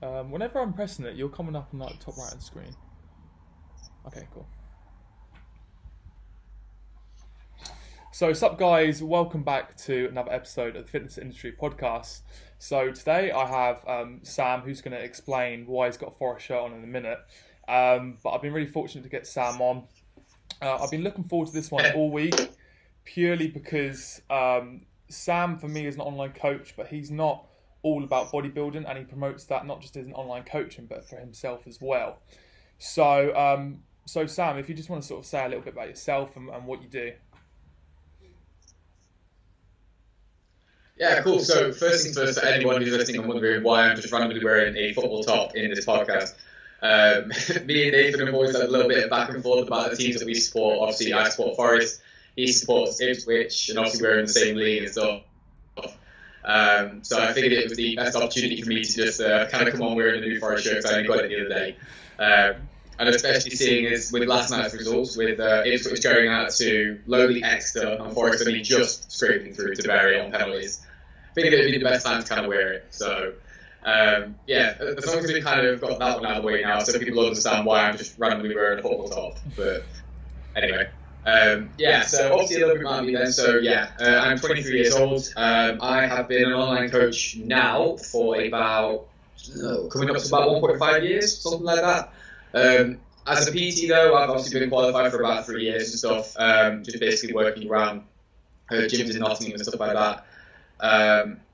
Whenever I'm pressing it, you're coming up on like the top right hand screen. Okay, cool. So, what's up, guys? Welcome back to another episode of the Fitness Industry Podcast. So today I have Sam, who's going to explain why he's got a Forest shirt on in a minute. But I've been really fortunate to get Sam on. I've been looking forward to this one all week, purely because Sam, for me, is an online coach, but he's not all about bodybuilding, and he promotes that not just as an online coaching, but for himself as well. So, Sam, if you just want to sort of say a little bit about yourself and what you do. Yeah, cool. So first things first, for anyone who's listening and wondering why I'm just randomly wearing a football top in this podcast, me and Nathan have always had a little bit of back and forth about the teams that we support. Obviously, I support Forest, he supports Ipswich, and obviously we're in the same league and stuff. So I figured it was the best opportunity for me to just kind of come on wearing a new Forest shirt, because I only got it the other day. And especially seeing as with last night's results, with Ipswich going out to lowly Exeter and Forest only just scraping through to Bury on penalties, I figured it would be the best time to kind of wear it. So, yeah, as long as we've kind of got that one out of the way now, so people understand why I'm just randomly wearing a football top. But anyway, yeah, so obviously a little bit about me then. So, yeah, I'm 23 years old. I have been an online coach now for about, coming up to about 1.5 years, something like that. As a PT though, I've obviously been qualified for about 3 years and stuff, just basically working around gyms in Nottingham and stuff like that.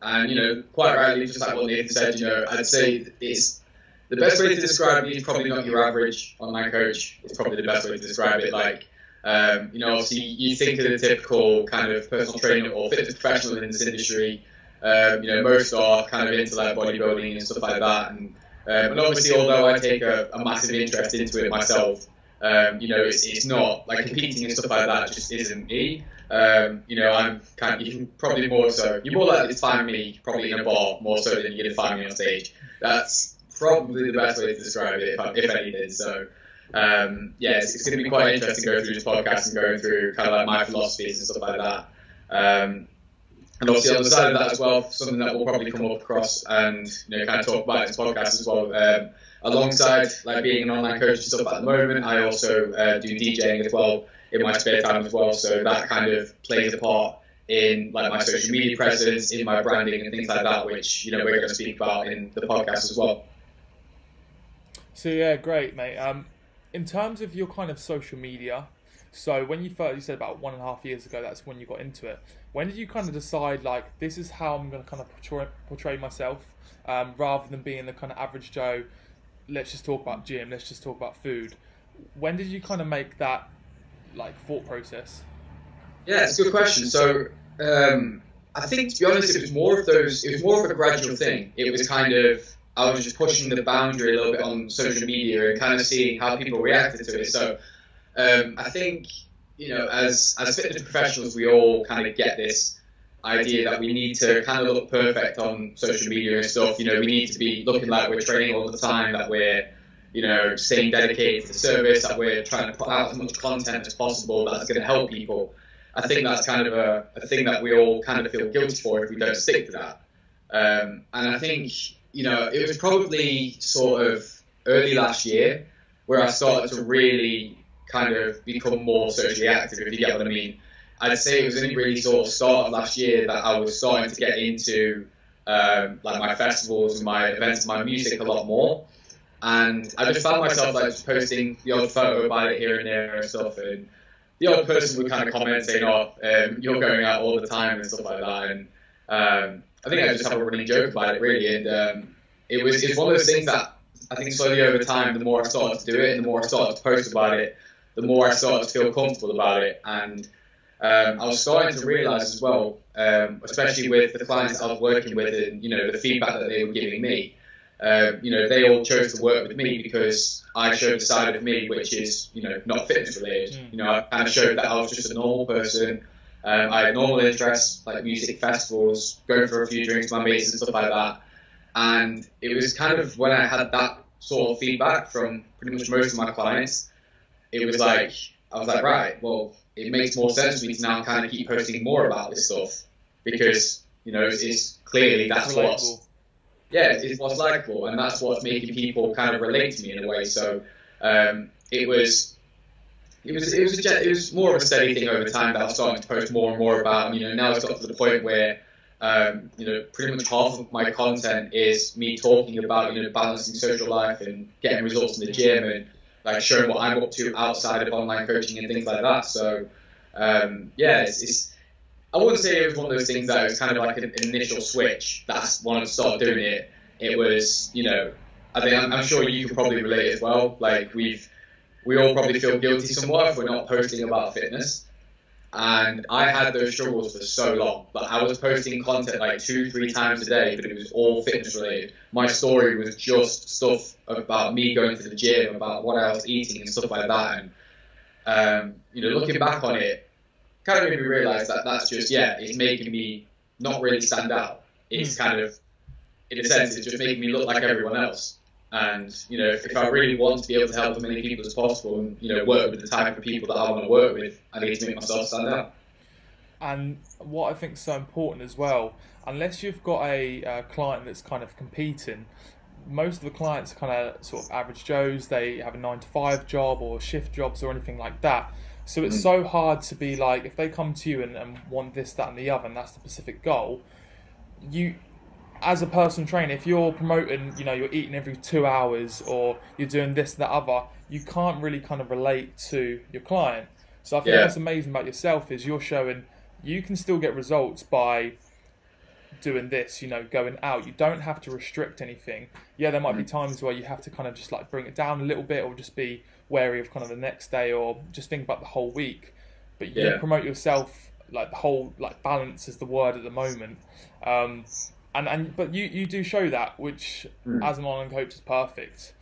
And, you know, quite rightly, just like what Nathan said, you know, I'd say it's the best way to describe me is probably not your average online coach. It's probably the best way to describe it. Like, you know, obviously you think of the typical kind of personal trainer or fitness professional in this industry. You know, most are kind of into like bodybuilding and stuff like that. And obviously, although I take a massive interest into it myself, you know, it's not like competing and stuff like that just isn't me. You know, I'm kind of, you can probably more so, you're more likely to find me probably in a bar more so than you're going to find me on stage. That's probably the best way to describe it, if anything. So, yeah, it's going to be quite interesting going through this podcast and going through kind of like my philosophies and stuff like that. And obviously on the side of that as well, something that will probably come up across and, you know, kind of talk about in this podcast as well. Alongside like being an online coach and stuff at the moment, I also do DJing as well in my spare time as well. So that kind of plays a part in like my social media presence, in my branding and things like that, which, you know, we're going to speak about in the podcast as well. So yeah, great, mate. In terms of your kind of social media, so when you said about 1.5 years ago, that's when you got into it. When did you kind of decide, like, this is how I'm going to kind of portray myself, rather than being the kind of average Joe, let's just talk about gym, let's just talk about food? When did you kind of make that, like, thought process? Yeah, it's a good question. So, I think, to be honest, it was more of a gradual thing. It was kind of, I was just pushing the boundary a little bit on social media and kind of seeing how people reacted to it. So, I think, you know, as fitness professionals, we all kind of get this idea that we need to kind of look perfect on social media and stuff. You know, we need to be looking like we're training all the time, that we're, you know, staying dedicated to the service, that we're trying to put out as much content as possible that's going to help people. I think that's kind of a thing that we all kind of feel guilty for if we don't stick to that. And I think, you know, it was probably sort of early last year where I started to really kind of become more socially active, if you get what I mean. I'd say it was only really sort of start of last year that I was starting to get into like my festivals and my events and my music a lot more. And I just found myself like just posting the odd photo about it here and there and stuff. And the odd person would kind of comment saying, "Oh, you're going out all the time" and stuff like that. And I think I just have a running joke about it really. And it's one of those things that I think slowly over time, the more I started to do it and the more I started to post about it, the more I started to feel comfortable about it. And I was starting to realise as well, especially with the clients I was working with and, you know, the feedback that they were giving me, you know, they all chose to work with me because I showed the side of me which is, you know, not fitness related. You know, I kind of showed that I was just a normal person. I had normal interests like music, festivals, going for a few drinks with my mates and stuff like that. And it was kind of when I had that sort of feedback from pretty much most of my clients, it was like, I was like, right, well, it makes more sense for me to now kind of keep posting more about this stuff because, you know, it's clearly that's what's yeah, it's what's likable, and that's what's making people kind of relate to me in a way. So it was. It was more of a steady thing over time that I was starting to post more and more about. And, now it's got to the point where, pretty much half of my content is me talking about, balancing social life and getting results in the gym and like showing what I'm up to outside of online coaching and things like that. So, it's I wouldn't say it was one of those things that was kind of like an initial switch that I wanted to start doing it. It was, I think I'm sure you can probably relate as well. Like we all probably feel guilty somewhat if we're not posting about fitness. And I had those struggles for so long. But I was posting content like 2-3 times a day, but it was all fitness related. My story was just stuff about me going to the gym, about what I was eating and stuff like that. And looking back on it, kind of made me realise that that's just it's making me not really stand out. It's kind of, in a sense, it's just making me look like everyone else. And if I really want to be able to help as many people as possible, and work with the type of people that I want to work with, I need to make myself stand out. And what I think is so important as well, unless you've got a client that's kind of competing, most of the clients are kind of sort of average Joes. They have a 9-to-5 job or shift jobs or anything like that. So it's so hard to be like, if they come to you and want this, that, and the other, and that's the specific goal, you, as a personal trainer, if you're promoting, you're eating every 2 hours or you're doing this, that, other, you can't really kind of relate to your client. So I think what's amazing about yourself is you're showing you can still get results by doing this, going out. You don't have to restrict anything. Yeah, there might be times where you have to kind of just like bring it down a little bit or just be wary of kind of the next day or just think about the whole week. But you promote yourself, like the whole, like balance is the word at the moment. But you do show that, which as an online coach is perfect.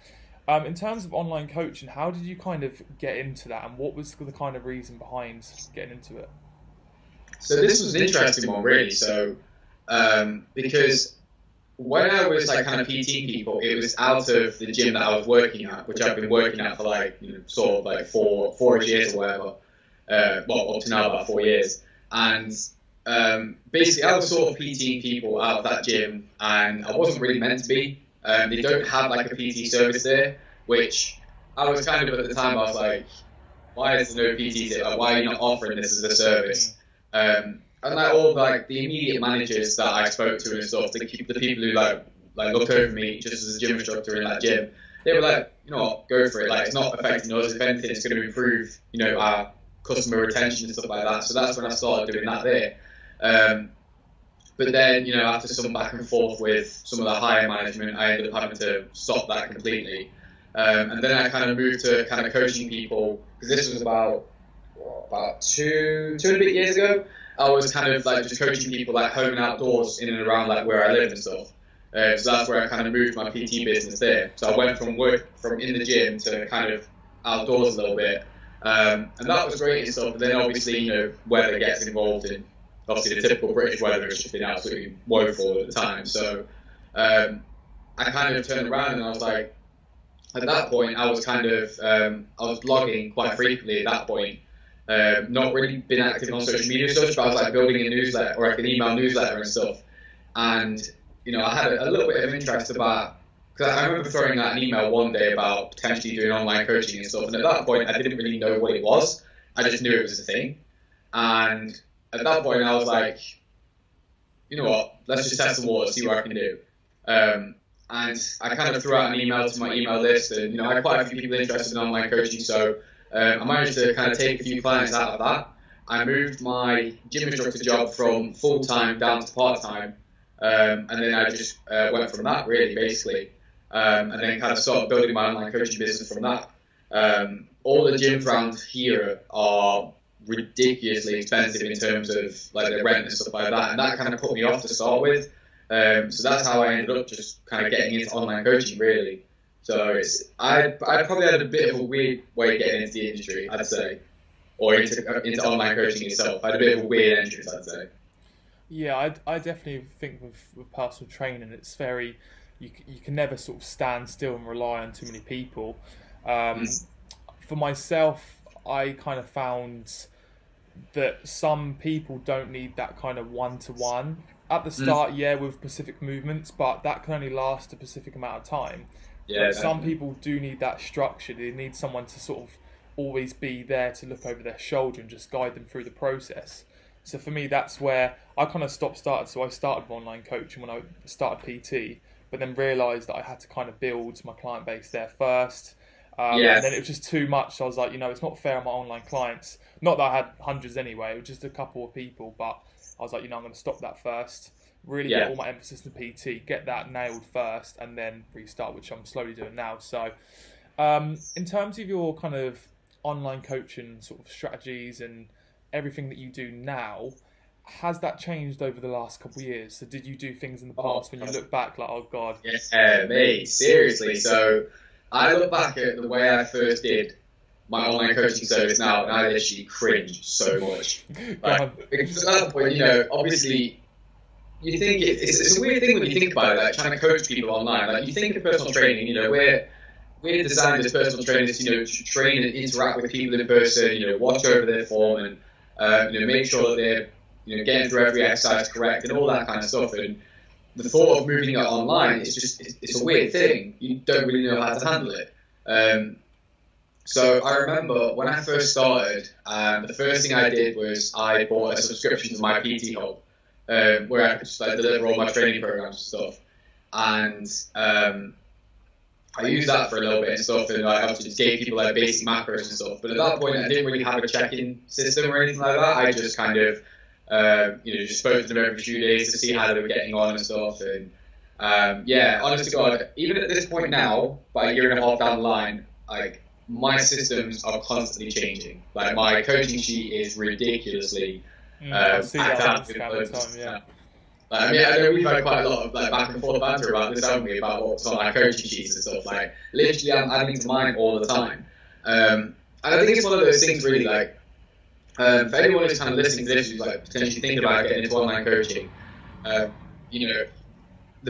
In terms of online coaching, how did you kind of get into that, and what was the kind of reason behind getting into it? So this was an interesting one, really. So because when I was like kind of PTing people, it was out of the gym that I was working at, which I've been working at for like sort of like four years or whatever. Up to now about 4 years, and basically I was sort of PTing people out of that gym, and I wasn't really meant to be. They don't have like a PT service there, which I was kind of at the time I was like, why is there no PT there? Like, why are you not offering this as a service? And like all like the immediate managers that I spoke to and stuff, the people who like looked over me just as a gym instructor in that gym, they were like, what, go for it. Like, it's not affecting us. If anything, it's going to improve, our customer retention and stuff like that. So that's when I started doing that there. But then, after some back and forth with some of the higher management, I ended up having to stop that completely. And then I kind of moved to kind of coaching people, because this was about two and a bit years ago. I was kind of like just coaching people like home and outdoors in and around like where I live and stuff. So that's where I kind of moved my PT business there. So I went from in the gym to kind of outdoors a little bit. And that was great and stuff. But then obviously, weather gets involved in, obviously the typical British weather has just been absolutely woeful at the time. So I kind of turned around and I was like, at that point, I was kind of, I was blogging quite frequently at that point. Not really been active on social media and such, but I was like building a newsletter or like an email newsletter and stuff. And, I had a little bit of interest about, because I remember throwing out an email one day about potentially doing online coaching and stuff. And at that point, I didn't really know what it was. I just knew it was a thing. And at that point, I was like, let's just test the water, see what I can do. And I kind of threw out an email to my email list, and I had quite a few people interested in online coaching. So I managed to kind of take a few clients out of that. I moved my gym instructor job from full-time down to part-time. And then I just went from that, really, basically. And then kind of started building my online coaching business from that. All the gyms around here are ridiculously expensive in terms of like the rent and stuff like that. And that kind of put me off to start with. So that's how I ended up just kind of getting into online coaching, really. So I probably had a bit of a weird way getting into the industry, I'd say, or into online coaching itself. I had a bit of a weird entrance, I'd say. Yeah, I definitely think with personal training, it's very, you can never sort of stand still and rely on too many people. For myself, I kind of found that some people don't need that kind of one-to-one. At the start, yeah, with specific movements, but that can only last a specific amount of time. Yeah, Some people do need that structure. They need someone to sort of always be there to look over their shoulder and just guide them through the process. So for me, that's where I kind of started. So I started online coaching when I started PT, but then realised that I had to kind of build my client base there first. And then it was just too much. So I was like, it's not fair on my online clients. Not that I had hundreds anyway, it was just a couple of people, but I was like, I'm going to stop that first. Really get all my emphasis in PT, get that nailed first, and then restart, which I'm slowly doing now. So in terms of your kind of online coaching sort of strategies and everything that you do now, has that changed over the last couple of years? So did you do things in the past when you look back like, oh God? Yeah, mate, seriously. So I look back at the way I first did my online coaching service now, and I literally cringe so much. Because at that point, obviously, you think it's a weird thing when you think about it, like trying to coach people online. Like you think of personal training, we're designed as personal trainers, to train and interact with people in person, watch over their form and make sure that they're getting through every exercise correct and all that kind of stuff. And the thought of moving it online is just it's a weird thing. You don't really know how to handle it. So I remember when I first started, the first thing I did was I bought a subscription to my PT Hub, where I could just deliver all my training programs and stuff. And I used that for a little bit and stuff, and I obviously just gave people basic macros and stuff. But at that point, I didn't really have a check-in system or anything like that. I just kind of, just spoke to them every few days to see how they were getting on and stuff. And honest to God, even at this point now, about a year and a half down the line, my systems are constantly changing. Like my coaching sheet is ridiculously packed out with loads of stuff. I know we've had quite a lot of back and forth banter about this, haven't we? About what's on our coaching sheets and stuff. Literally, I'm adding to mine all the time. And I think it's one of those things, really. For anyone who's kind of listening to this, who's potentially thinking about getting into online coaching, the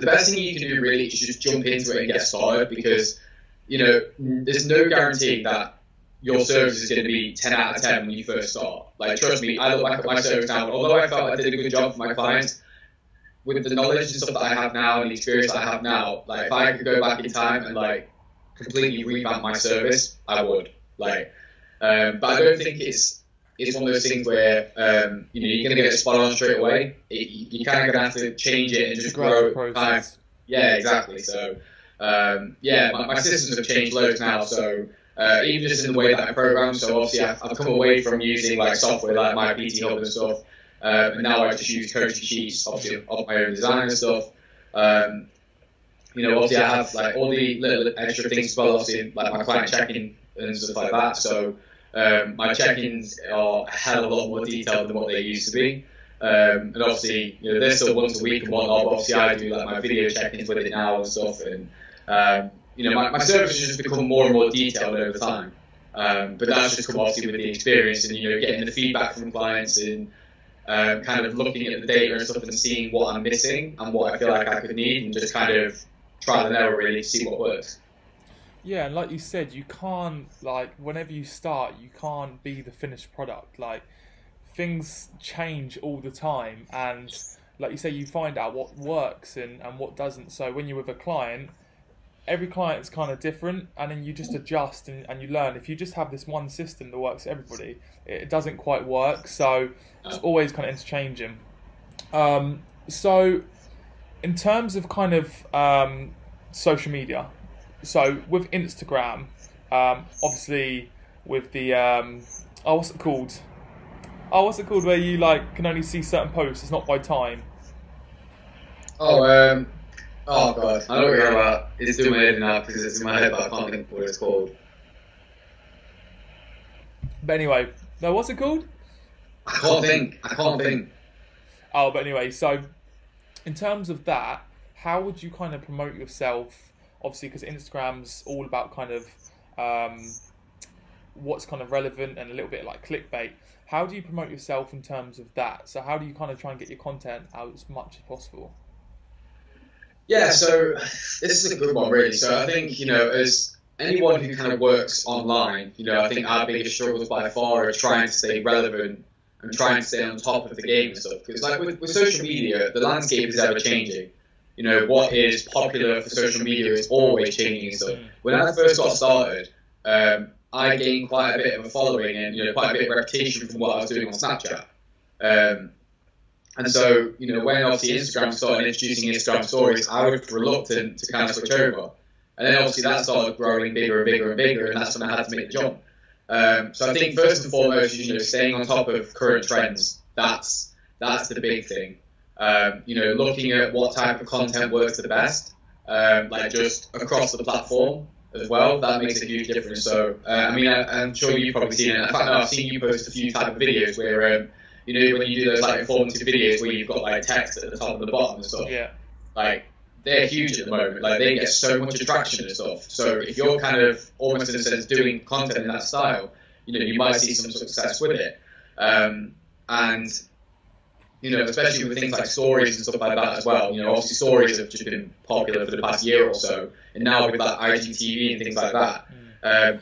best thing you can do really is just jump into it and get started, because there's no guarantee that your service is going to be 10 out of 10 when you first start. Trust me, I look back at my service now, and although I felt I did a good job for my clients, with the knowledge and stuff that I have now and the experience that I have now, if I could go back in time and completely revamp my service, I would. But I don't think it's one of those things where you're going to get it spot on straight away. You kind of going to have to change it and just grow. Yeah, exactly. So my systems have changed loads now. So even just in the way that I program. So obviously I've come away from using software like my PT Hub and stuff. And now I just use coaching sheets, obviously of my own design and stuff. Obviously I have all the little extra things as well, obviously my client check-in and stuff like that. So my check-ins are a hell of a lot more detailed than what they used to be. And obviously, they're still once a week and whatnot, but obviously I do my video check-ins with it now and stuff. And my service has just become more and more detailed over time. But that's just come obviously with the experience and getting the feedback from clients and kind of looking at the data and stuff and seeing what I'm missing and what I feel like I could need, and just kind of trial and error really to see what works. Yeah, and like you said, you can't, whenever you start, you can't be the finished product. Things change all the time, and like you say, you find out what works and what doesn't. So when you're with a client, every client's kind of different, and then you just adjust and you learn. If you just have this one system that works for everybody, it doesn't quite work. So it's always kind of interchanging. So in terms of kind of social media, so with Instagram, obviously with the what's it called where you can only see certain posts, it's not by time. Oh God, I know what you're about. It's doing my head now because it's in my head, but I can't think what it's called. But anyway, no, what's it called? I can't think. Oh, but anyway, so in terms of that, how would you kind of promote yourself? Obviously, because Instagram's all about kind of what's kind of relevant and a little bit like clickbait. How do you promote yourself in terms of that? So how do you kind of try and get your content out as much as possible? Yeah, so this is a good one, really. So I think, as anyone who kind of works online, I think our biggest struggles by far are trying to stay relevant and trying to stay on top of the game and stuff. Because like with social media, the landscape is ever changing. You know, what is popular for social media is always changing and stuff. When I first got started, I gained quite a bit of a following and, you know, quite a bit of reputation from what I was doing on Snapchat. And so, you know, when obviously Instagram started introducing Instagram stories, I was reluctant to kind of switch over. And then obviously that started growing bigger and bigger and bigger, and that's when I had to make the jump. So I think first and foremost, you know, staying on top of current trends, that's the big thing. You know, looking at what type of content works the best, like just across the platform as well, that makes a huge difference. So, I mean, I'm sure you've probably seen it. In fact, no, I've seen you post a few type of videos where, you know, when you do those like informative videos where you've got like text at the top and the bottom and stuff. Yeah. Like, they're huge at the moment. Like, they get so much attraction and stuff. So if you're kind of almost in a sense doing content in that style, you know, you might see some success with it. And you know, especially with things like stories and stuff like that as well. You know, obviously stories have just been popular for the past year or so, and now with like IGTV and things like that,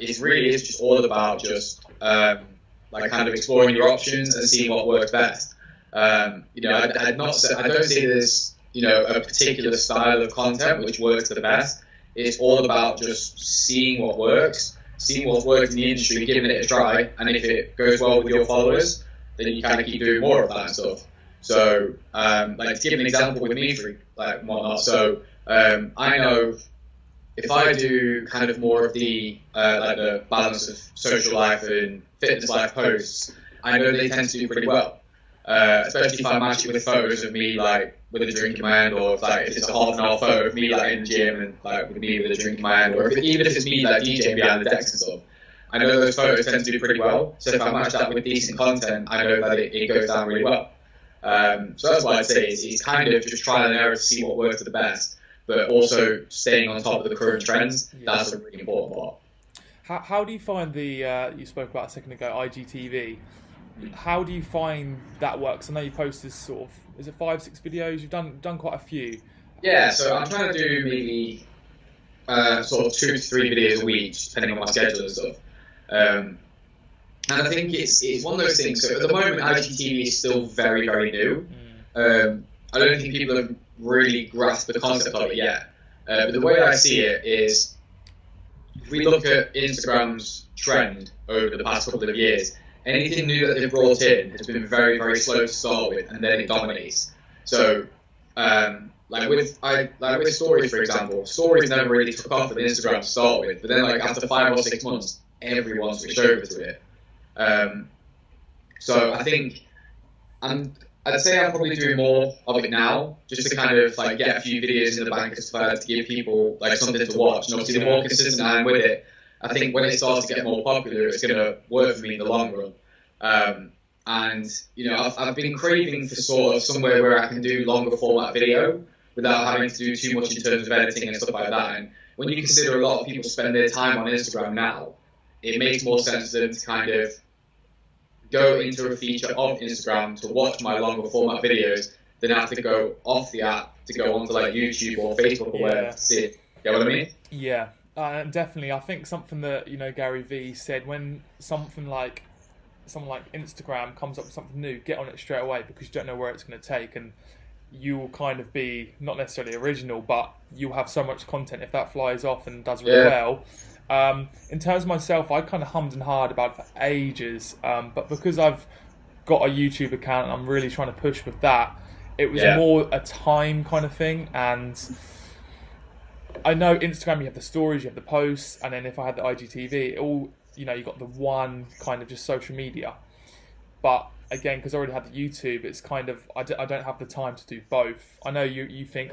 it really is just all about just like kind of exploring your options and seeing what works best. You know, I don't say there's, you know, a particular style of content which works the best. It's all about just seeing what works, seeing what's worked in the industry, giving it a try, and if it goes well with your followers, then you kind of keep doing more of that stuff. So, like, to give an example with me, for like whatnot. So, I know if I do kind of more of the like the balance of social life and fitness life posts, I know they tend to do pretty well. Especially if I match it with photos of me like with a drink in my hand, or if it's a half an hour photo of me like in the gym and like with me with a drink in my hand, or even if it's me like DJing behind the decks and stuff. I know those photos tend to do pretty well. So if I match that with decent content, I know that it goes down really well. So that's what I'd say is kind of just trial and error to see what works the best, but also staying on top of the current trends. Yeah. That's a really important part. How do you find the you spoke about a second ago, IGTV? How do you find that works? I know you posted sort of, is it 5-6 videos? You've done quite a few. Yeah, so I'm trying to do maybe sort of 2 to 3 videos a week, depending on my schedule and stuff. And I think it's one of those things. So at the moment, IGTV is still very, very new. I don't think people have really grasped the concept of it yet. But the way I see it is, if we look at Instagram's trend over the past couple of years, anything new that they've brought in has been very, very slow to start with, and then it dominates. So, like with stories, for example, stories never really took off with Instagram to start with, but then like after 5 or 6 months, everyone switched over to it. So I think I'd say I'm probably doing more of it now, just to kind of like get a few videos in the bank as well to give people like something to watch. And obviously, the more consistent I am with it, I think when it starts to get more popular, it's going to work for me in the long run. And you know, I've been craving for sort of somewhere where I can do longer format video without having to do too much in terms of editing and stuff like that. And when you consider a lot of people spend their time on Instagram now, it makes more sense for them to kind of go into a feature of Instagram to watch my longer format videos than have to go off the app to go onto like YouTube or Facebook or whatever to see it. You know what I mean? Yeah, definitely. I think something that, you know, Gary Vee said, when something like Instagram comes up with something new, get on it straight away, because you don't know where it's going to take, and you will kind of be not necessarily original, but you'll have so much content if that flies off and does really well. In terms of myself, I kind of hummed and hawed about it for ages, but because I've got a YouTube account and I'm really trying to push with that, it was more a time kind of thing. And I know Instagram, you have the stories, you have the posts, and then if I had the IGTV, it all, you know, you got the one kind of just social media. But again, because I already had the YouTube, it's kind of, I don't have the time to do both. I know you think,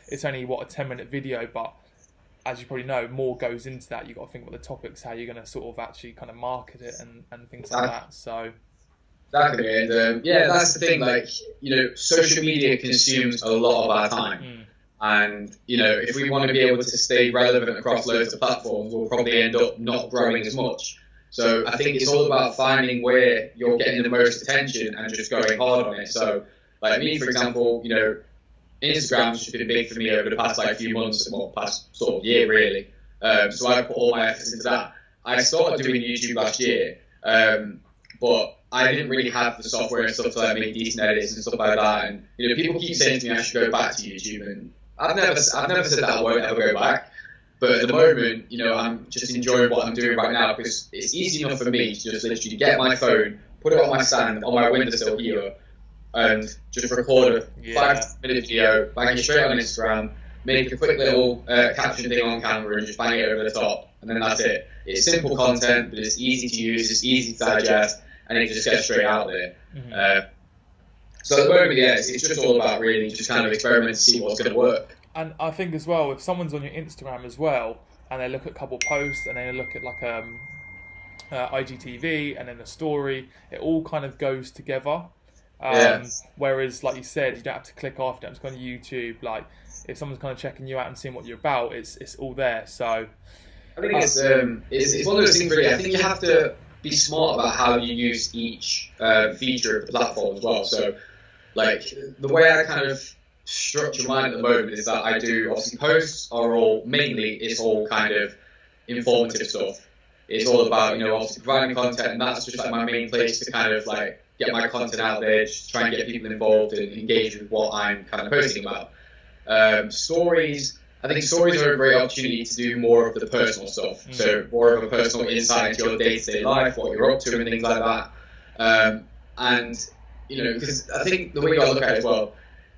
it's only, a 10-minute video, but as you probably know, more goes into that. You've got to think about the topics, how you're going to sort of actually kind of market it and things like that. So exactly, and that's the thing. Like, you know, social media consumes a lot of our time, and you know, if we want to be able to stay relevant across loads of platforms, we'll probably end up not growing as much. So I think it's all about finding where you're getting the most attention and just going hard on it. So, like me, for example, you know, Instagram's just been big for me over the past like few months, well, past sort of year really. So I put all my efforts into that. I started doing YouTube last year, but I didn't really have the software and stuff to like make decent edits and stuff like that. And you know, people keep saying to me I should go back to YouTube, and I've never said that I won't ever go back. But at the moment, you know, I'm just enjoying what I'm doing right now because it's easy enough for me to just literally get my phone, put it on my stand on my windowsill here, and just record a 5-minute video, bang it straight on Instagram, make a quick little caption thing on camera, and just bang it over the top, and then that's it. It's simple content, but it's easy to use, it's easy to digest, and it just gets straight out there. Mm-hmm. So at the moment, yeah, it's just all about really just kind of experimenting to see what's going to work. And I think as well, if someone's on your Instagram as well, and they look at a couple posts, and they look at like IGTV, and then a story, it all kind of goes together. Whereas, like you said, you don't have to click off, you don't have to go on YouTube. Like, if someone's kind of checking you out and seeing what you're about, it's all there. So I think it's one of those things really. I think you have to be smart about how you use each feature of the platform as well. So, like, the way I kind of structure mine at the moment is that I do, obviously, posts are all, mainly, it's all kind of informative stuff. It's all about, you know, obviously providing content, and that's just like my main place to kind of like get my content out there, just try and get people involved and engage with what I'm kind of posting about. Stories, I think stories are a great opportunity to do more of the personal stuff. So more of a personal insight into your day-to-day life, what you're up to and things like that. And, you know, because I think the way you got to look at it as well,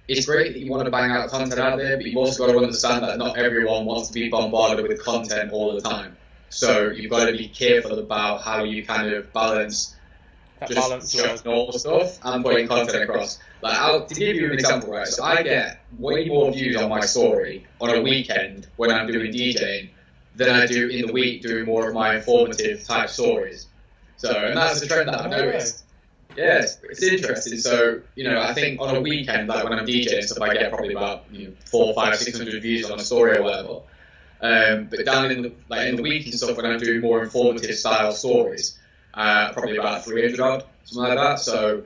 it's great that you want to bang out content out there, but you've also got to understand that not everyone wants to be bombarded with content all the time. So you've got to be careful about how you kind of balance just normal stuff and putting content across. Like, to give you an example, right? So I get way more views on my story on a weekend when I'm doing DJing than I do in the week doing more of my informative type stories. So, and that's a trend that I've noticed. Yeah, it's interesting. So, you know, I think on a weekend, like when I'm DJing and stuff, I get probably about 400, 500, 600 views on a story or whatever. But down in the week and stuff, when I'm doing more informative style stories, probably about 300 odd, something like that. So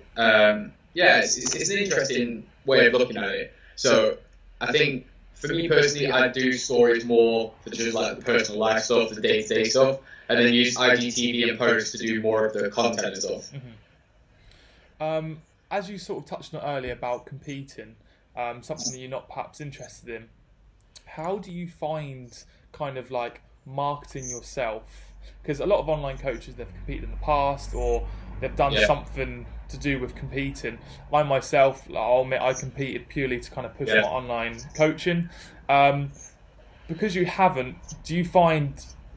it's an interesting way of looking at it. So I think for me personally, I do stories more for just like the personal life stuff, the day-to-day stuff, and then use IGTV and posts to do more of the content and stuff. Mm-hmm. As you sort of touched on earlier about competing, something that you're not perhaps interested in, how do you find kind of like marketing yourself? Because a lot of online coaches, they've competed in the past or they've done something to do with competing. I myself, I'll admit, I competed purely to kind of push my online coaching. Because you haven't, do you find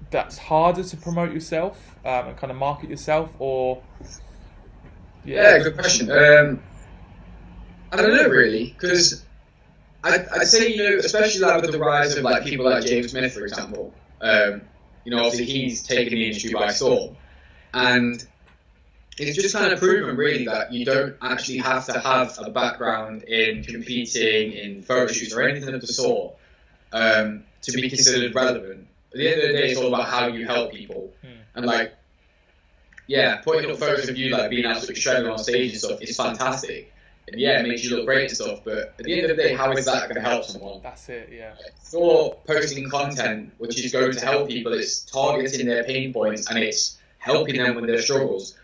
that's harder to promote yourself and kind of market yourself, or? Yeah, good question. I don't know really, because I'd say, especially like with the rise of like people like James Smith, for example, obviously he's taken the industry by storm, and it's just kind of proven really that you don't actually have to have a background in competing in photo shoots or anything of the sort to be considered relevant. At the end of the day, it's all about how you help people, and like, putting up photos of you like being absolutely shredded on stage and stuff is fantastic. And it makes you look great and stuff, but at the end of the day, how is that going to help someone? That's it, yeah. If you're posting content which is going to help people, it's targeting their pain points and it's helping them with their struggles,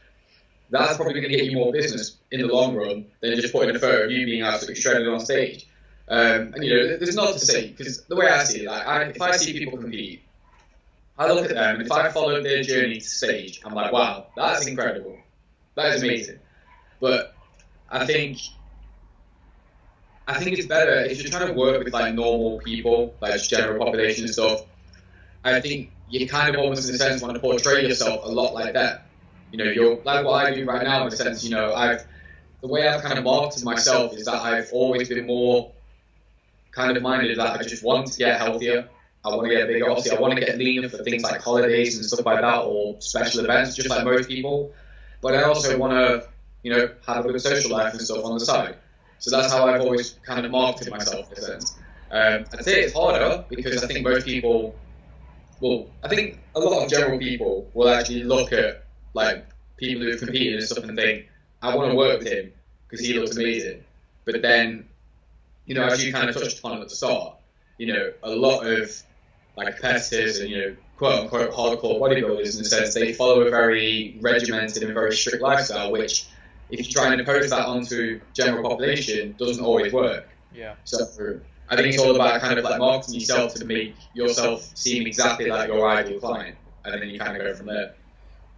that's probably going to get you more business in the long run than just putting a photo of you being absolutely shredded on stage. And there's not to say, because the way I see it, like, if I see people compete, I look at them, and if I follow their journey to stage, I'm like, wow, that's incredible. That is amazing. But I think it's better if you're trying to work with like normal people, like just general population and stuff. I think you kind of almost in a sense want to portray yourself a lot like that. You're like what I do right now in a sense. The way I've kind of marketed myself is that I've always been more kind of minded that I just want to get healthier. I want to get bigger. Obviously, I want to get leaner for things like holidays and stuff like that, or special events, just like most people. But I also want to, have a good social life and stuff on the side. So that's how I've always kind of marketed myself in a sense. I'd say it's harder because I think most people I think a lot of general people will actually look at like people who've competed and stuff and think, I want to work with him because he looks amazing. But then, as you kind of touched upon at the start, a lot of like competitors and quote unquote hardcore bodybuilders, in the sense they follow a very regimented and very strict lifestyle, which if you try and impose that onto general population doesn't always work. Yeah. So I think it's all about kind of like marketing yourself to make yourself seem exactly like your ideal client, and then you kind of go from there.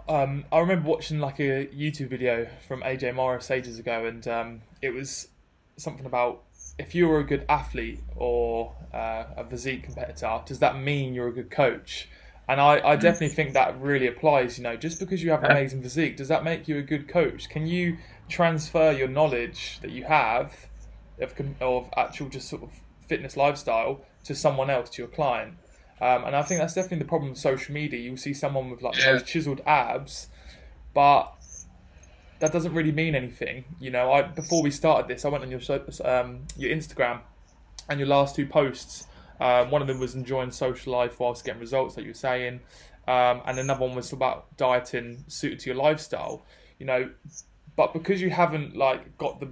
I remember watching like a YouTube video from AJ Morris ages ago, and it was something about, if you were a good athlete or a physique competitor, does that mean you're a good coach? And I definitely think that really applies. Just because you have an amazing physique, does that make you a good coach? Can you transfer your knowledge that you have of actual just sort of fitness lifestyle to someone else, to your client? And I think that's definitely the problem with social media. You'll see someone with like those chiseled abs, but that doesn't really mean anything. Before we started this, I went on your Instagram, and your last two posts, one of them was enjoying social life whilst getting results, like you were saying, and another one was about dieting suited to your lifestyle. But because you haven't like got the,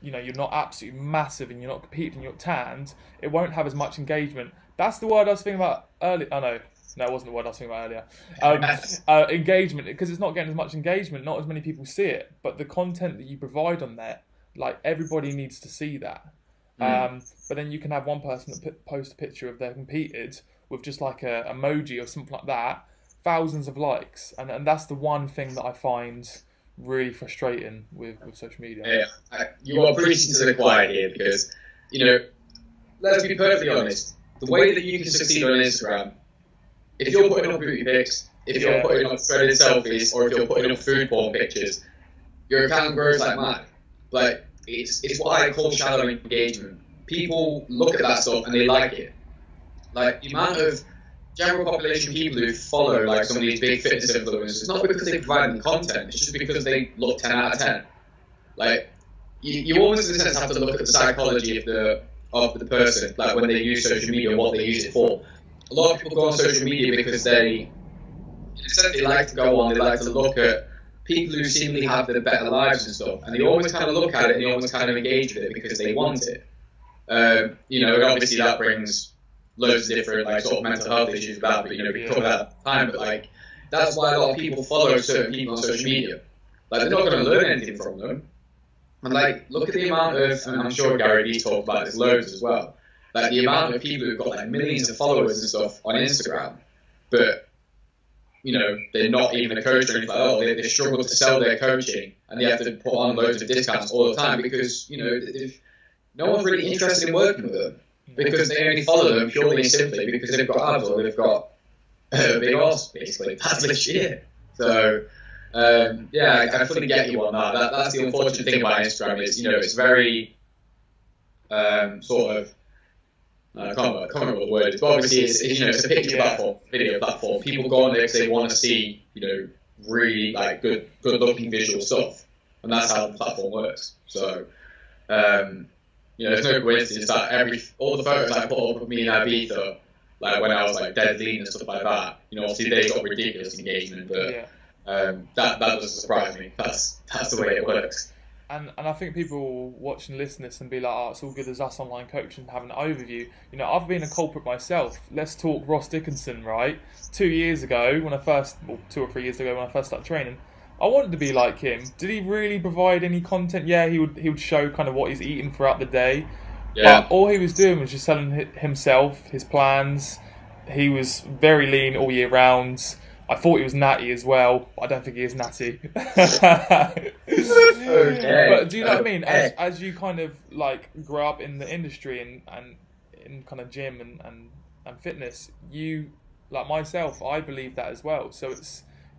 you're not absolutely massive and you're not competing, you're not tanned, it won't have as much engagement. That's the word I was thinking about earlier. Oh no, it wasn't the word I was thinking about earlier. Engagement, because it's not getting as much engagement, not as many people see it, but the content that you provide on there, like everybody needs to see that. But then you can have one person that post a picture of their competed with just like a emoji or something like that, thousands of likes, and that's the one thing that I find really frustrating with social media. Yeah, you are preaching to the choir here, because let's be perfectly honest. The way that you can succeed on Instagram, if you're putting up booty pics, if you're putting up threaded selfies, or if you're putting up food porn pictures, your account grows like mad. Like, it's what I call shallow engagement. People look at that stuff and they like it. Like, the amount of general population people who follow like some of these big fitness influencers, not because they provide them content, it's just because they look 10 out of 10. Like, you almost in a sense have to look at the psychology of the person, like when they use social media and what they use it for. A lot of people go on social media because they like to go on, they like to look at people who seemingly have the better lives and stuff, and they always kind of look at it and they always kind of engage with it because they want it. And obviously that brings loads of different like sort of mental health issues about, but we cover that at the time. But like, that's why a lot of people follow certain people on social media. Like, they're not going to learn anything from them. And like, look at the amount of, and I'm sure Gary Vee's talked about this loads as well, like the amount of people who've got like millions of followers and stuff on Instagram, but they're not even a coach or anything like that. Oh, they struggle to sell their coaching, and they have to put on loads of discounts all the time because no one's really interested in working with them, because they only follow them purely and simply because they've got abs or they've got a big arse, basically. That's legit. So I fully get you on that. That's the unfortunate thing about Instagram is it's very sort of I can't remember what the word is, but obviously it's a picture platform, video platform. People go on there because they want to see really like good looking visual stuff, and that's how the platform works. So there's no coincidence that all the photos I put up of me and Ibiza, like when I was like dead lean and stuff like that, obviously they got ridiculous engagement, but that doesn't surprise me. That's the way it works. And I think people watch and listen to this and be like, oh, it's all good as us online coaching having an overview. I've been a culprit myself. Let's talk Ross Dickinson, right? 2 years ago, 2 or 3 years ago when I first started training, I wanted to be like him. Did he really provide any content? Yeah, he would show kind of what he's eating throughout the day. Yeah. But all he was doing was just selling himself, his plans. He was very lean all year round. I thought he was natty as well, but I don't think he is natty. Okay. But do you know what I mean? As you kind of like grow up in the industry and in kind of gym and fitness, you, like myself, I believe that as well. So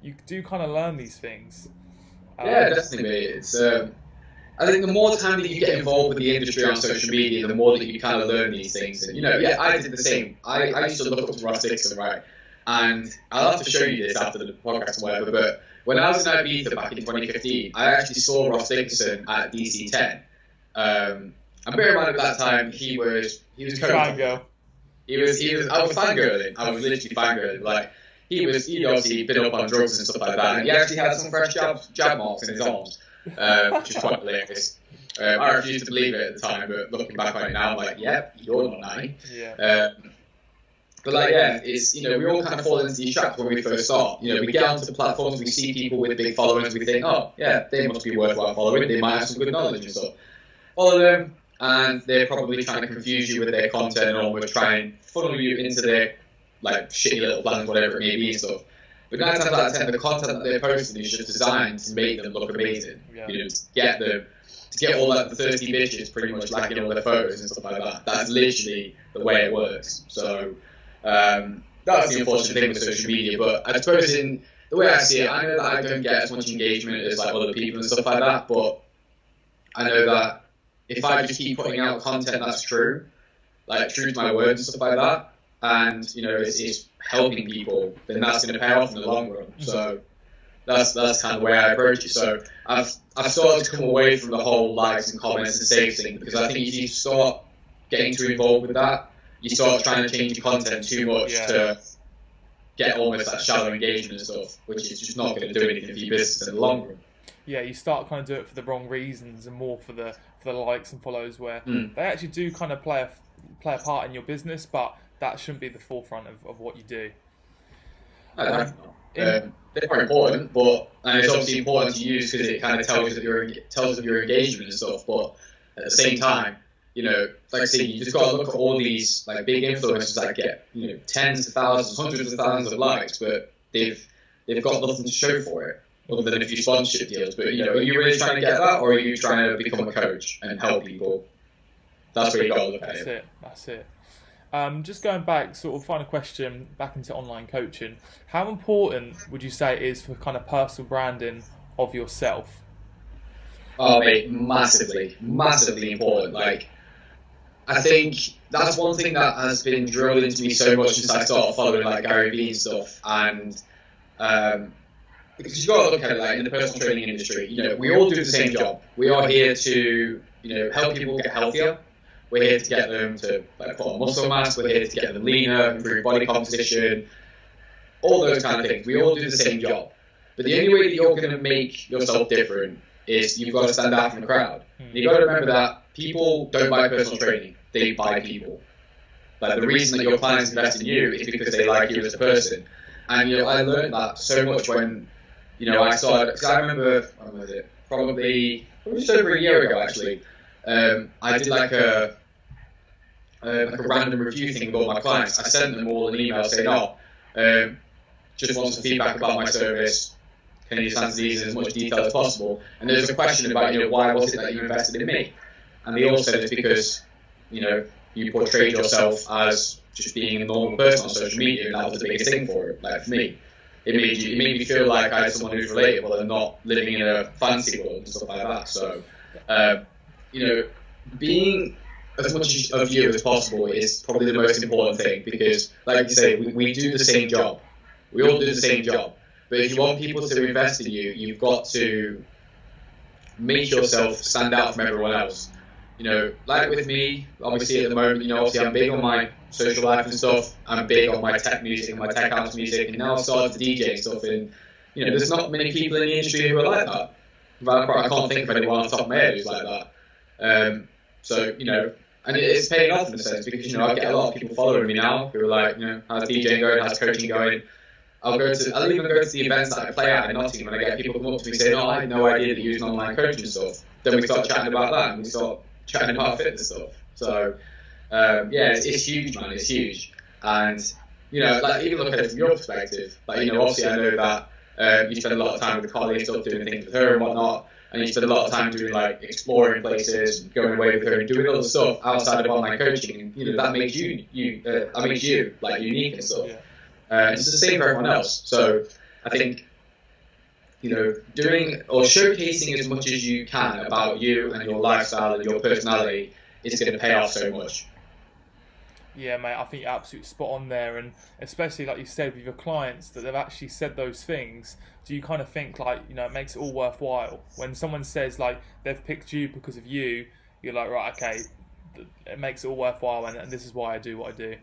you do kind of learn these things. Yeah, definitely. It's I think the more time that you get involved with the industry on social media, the more that you kind of learn these things. And I did the same. I used to look up to Ross Dixon, right? And I'll have to show you this after the podcast or whatever, but when I was in Ibiza back in 2015, I actually saw Ross Dickinson at DC10. And bear in mind at that time, he was fangirl. I was fangirling. I was literally fangirling. Like, he'd obviously been up on drugs and stuff like that, and he actually had some fresh jab marks in his arms, which is quite hilarious. I refused to believe it at the time, but looking back on it now, I'm like, yep, you're not 9. Yeah. But like, yeah, it's, we all kind of fall into these traps when we first start. We get onto the platforms, we see people with big followings, we think, oh yeah, they must be worthwhile following. They might have some good knowledge and stuff. Follow them, and they're probably trying to confuse you with their content and almost try and funnel you into their like shitty little plans, whatever it may be and stuff. But 9 times out of 10, the content that they're posting is just designed to make them look amazing. Yeah. To get all that the thirsty bitches pretty much liking all their photos and stuff like that. That's literally the way it works. So that's the unfortunate thing with social media. But I suppose in the way I see it, I know that I don't get as much engagement as like other people and stuff like that. But I know that if I just keep putting out content that's true, like true to my words and stuff like that, and it's helping people, then that's going to pay off in the long run. So that's kind of the way I approach it. So I've started to come away from the whole likes and comments and saves thing, because I think if you start getting too involved with that, you start trying to change your content too much to get almost that shallow engagement and stuff, which is just not going to do anything for your business in the long run. Yeah, you start kind of do it for the wrong reasons and more for the likes and follows, where they actually do kind of play a part in your business, but that shouldn't be the forefront of what you do. They're very important, and it's obviously important to use because it kind of tells of your engagement and stuff. But at the same time, like I say, you just got to look at all these like big influencers that get tens of thousands, hundreds of thousands of likes, but they've got nothing to show for it other than a few sponsorship deals. But are you really trying to get that, or are you trying to become a coach and help people? That's where you got to look at it. That's it. Just going back, sort of final question, back into online coaching. How important would you say it is for kind of personal branding of yourself? Oh, mate, massively important. Like, I think that's one thing that has been drilled into me so much since I started following like Gary Vee and stuff. And because you've got to look at it like in the personal training industry, we all do the same job. We are here to help people get healthier. We're here to get them to like, put on muscle mass. We're here to get them leaner, improve body composition, all those kind of things. We all do the same job. But the only way that you're going to make yourself different is you've got to stand out from the crowd. You've got to remember that people don't buy personal training. They buy people. Like the reason that your clients invest in you is because they like you as a person. And I learned that so much when I started. Because I remember, when was it? Probably just over a year ago actually. I did like a random review thing with all my clients. I sent them all an email saying, just want some feedback about my service. Can you just answer these in as much detail as possible? And there's a question about, why was it that you invested in me? And they all said it's because, you portrayed yourself as just being a normal person on social media, and that was the biggest thing for it. Like for me, it made me feel like I had someone who's relatable and not living in a fancy world and stuff like that. So, being as much of you as possible is probably the most important thing, because, like you say, we do the same job. We all do the same job. But if you want people to invest in you, you've got to make yourself stand out from everyone else. Like with me, obviously at the moment, obviously I'm big on my social life and stuff. I'm big on my tech music and my tech house music, and now I've started to DJ and stuff. And there's not many people in the industry who are like that. I can't think of anyone off the top of my head who's like that. So and it's paying off in a sense, because I get a lot of people following me now who are like, how's DJing going, how's coaching going. I'll even go to the events that I play at in Nottingham, and I get people come up to me saying, I had no idea that you use online coaching and stuff. Then we start chatting about that, and we start chatting about fitness stuff. So it's huge, man. It's huge. And like even look at it from your perspective, like obviously I know that you spend a lot of time with Carly and stuff, doing things with her and whatnot, and you spend a lot of time doing like exploring places, and going away with her, and doing other stuff outside of online coaching. And that makes you like unique and stuff. It's the same for everyone else. So I think doing or showcasing as much as you can about you and your lifestyle and your personality is going to pay off so much. Yeah, mate, I think you're absolutely spot on there, and especially like you said with your clients, that they've actually said those things. Do you kind of think like it makes it all worthwhile when someone says like they've picked you because of you? You're like, right, okay, it makes it all worthwhile, and this is why I do what I do.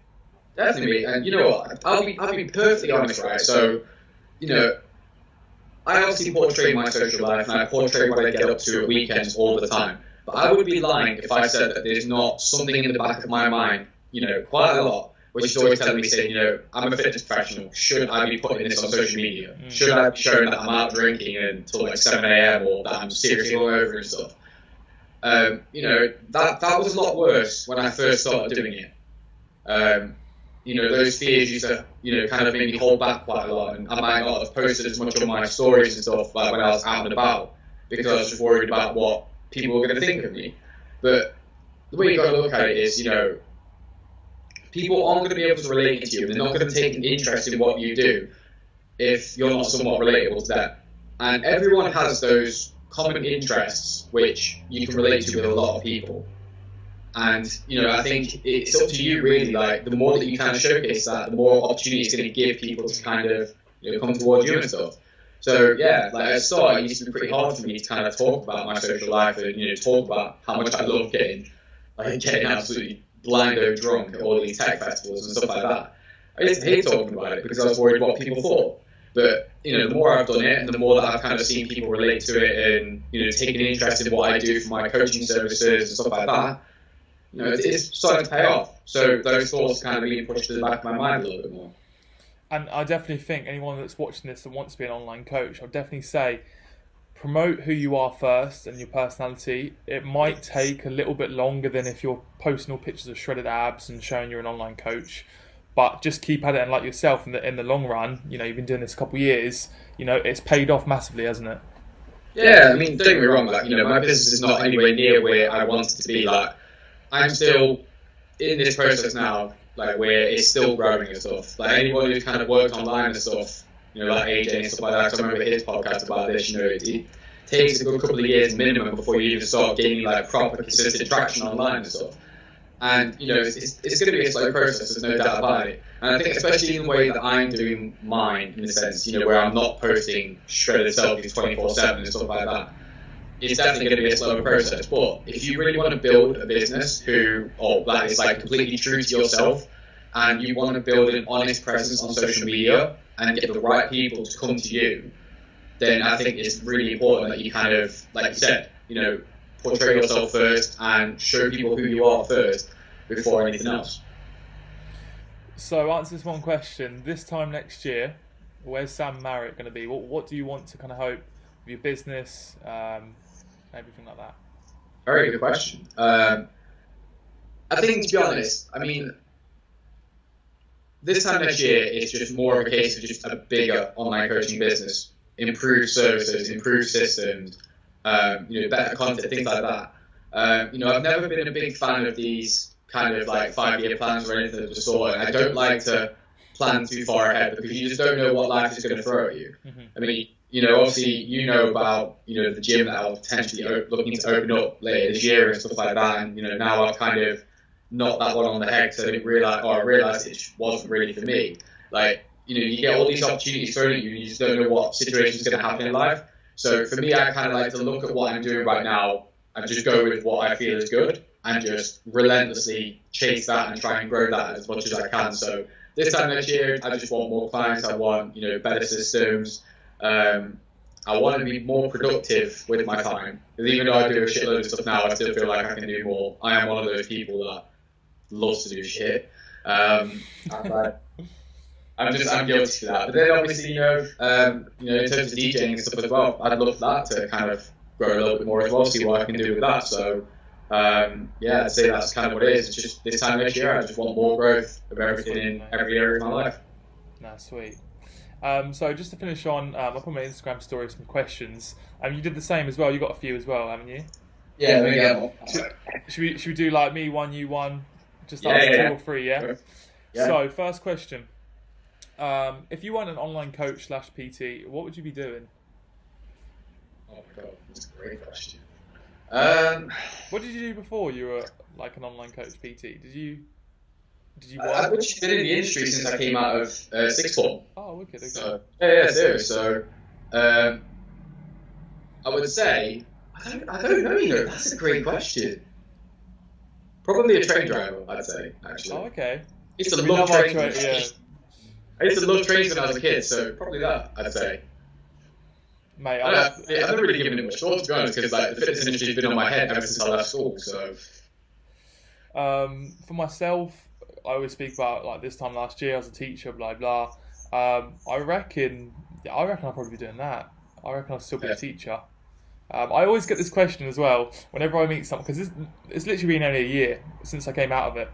Definitely, and what? I'll be perfectly honest, right? So, I obviously portray my social life, and I portray what I get up to at weekends all the time. But I would be lying if I said that there's not something in the back of my mind, quite a lot, which is always telling me, saying, I'm a fitness professional. Should I be putting this on social media? Should I be showing that I'm out drinking until like 7 a.m. or that I'm seriously hungover and stuff? That was a lot worse when I first started doing it. Those fears used to, kind of made me hold back quite a lot, and I might not have posted as much on my stories and stuff like when I was out and about because I was just worried about what people were going to think of me. But the way you got to look at it is, people aren't going to be able to relate to you. They're not going to take an interest in what you do if you're not somewhat relatable to them. And everyone has those common interests which you can relate to with a lot of people. And, I think it's up to you really, like, the more that you kind of showcase that, the more opportunity it's going to give people to kind of, come towards you and stuff. So, yeah, like, at the start, it used to be pretty hard for me to kind of talk about my social life and, talk about how much I love getting absolutely blindo drunk at all these tech festivals and stuff like that. I used to hate talking about it because I was worried what people thought. But, the more I've done it and the more that I've kind of seen people relate to it and, taking an interest in what I do for my coaching services and stuff like that, it's starting to pay off. So those thoughts kind of being pushed to the back of my mind a little bit more. And I definitely think anyone that's watching this and wants to be an online coach, I'll definitely say promote who you are first and your personality. It might take a little bit longer than if you're posting all pictures of shredded abs and showing you're an online coach. But just keep at it, and like yourself, in the long run, you've been doing this a couple of years, it's paid off massively, hasn't it? Yeah, I mean, don't get me wrong, like, my business is not anywhere near where I want it to be. Like, I'm still in this process now, like, where it's still growing and stuff. Like, anybody who's kind of worked online and stuff, like AJ and stuff like that, 'cause I remember his podcast about this, it takes a good couple of years minimum before you even start gaining, like, proper consistent traction online and stuff. And, it's going to be a slow process, there's no doubt about it. And I think especially in the way that I'm doing mine, in a sense, where I'm not posting shredded selfies 24/7 and stuff like that, it's definitely going to be a slower process. But if you really want to build a business that is like completely true to yourself, and you want to build an honest presence on social media and get the right people to come to you, then I think it's really important that you kind of, like you said, portray yourself first and show people who you are first before anything else. So answer this one question. This time next year, where's Sam Marriott going to be? What do you want to kind of hope with your business, everything like that? Very good question. I think, to be honest, I mean, this time next year, it's just more of a case of just a bigger online coaching business, improved services, improved systems, better content, things like that. I've never been a big fan of these kind of like 5-year plans or anything of the sort. And I don't like to plan too far ahead because you just don't know what life is going to throw at you. Mm-hmm. I mean, obviously, about, the gym that I'll potentially looking to open up later this year and stuff like that. And, now I've kind of knocked that one on the head because I realised it wasn't really for me. Like, you get all these opportunities thrown at you and you just don't know what situation is going to happen in life. So for me, I kind of like to look at what I'm doing right now and just go with what I feel is good and just relentlessly chase that and try and grow that as much as I can. So this time next year, I just want more clients. I want, better systems. I want to be more productive with my time. Because even though I do a shitload of stuff now, I still feel like I can do more. I am one of those people that loves to do shit. I'm guilty of that. But then obviously, in terms of DJing and stuff as well, I'd love that to kind of grow a little bit more as well, see what I can do with that. So, I'd say that's kind of what it is. It's just this time next year, I just want more growth of everything in every area of my life. That's sweet. So just to finish on, I put on my Instagram story some questions. You did the same as well. You got a few as well, haven't you? Yeah, let me get more. Should we do like me one, you one? Just ask 2 or 3, yeah? Sure. Yeah. So first question. If you weren't an online coach / PT, what would you be doing? Oh my god, that's a great question. What did you do before you were like an online coach PT? Did you work? I've actually been in the industry since I came out of sixth form. Oh, wicked. Okay. So, yeah, serious. So, I would say, I don't know, that's a great question. Probably a train driver, I'd say, actually. Oh, okay. I used to love trains. I used to love trains when I was a kid, so probably that, I'd say. Mate, I've never really given it much thought, to be honest, because like, the fitness industry's been on my head ever since I left school, so... For myself, I always speak about like this time last year I was a teacher, blah blah. I reckon I'll probably be doing that. I reckon I'll still be a teacher. I always get this question as well whenever I meet someone, because it's literally been only a year since I came out of it.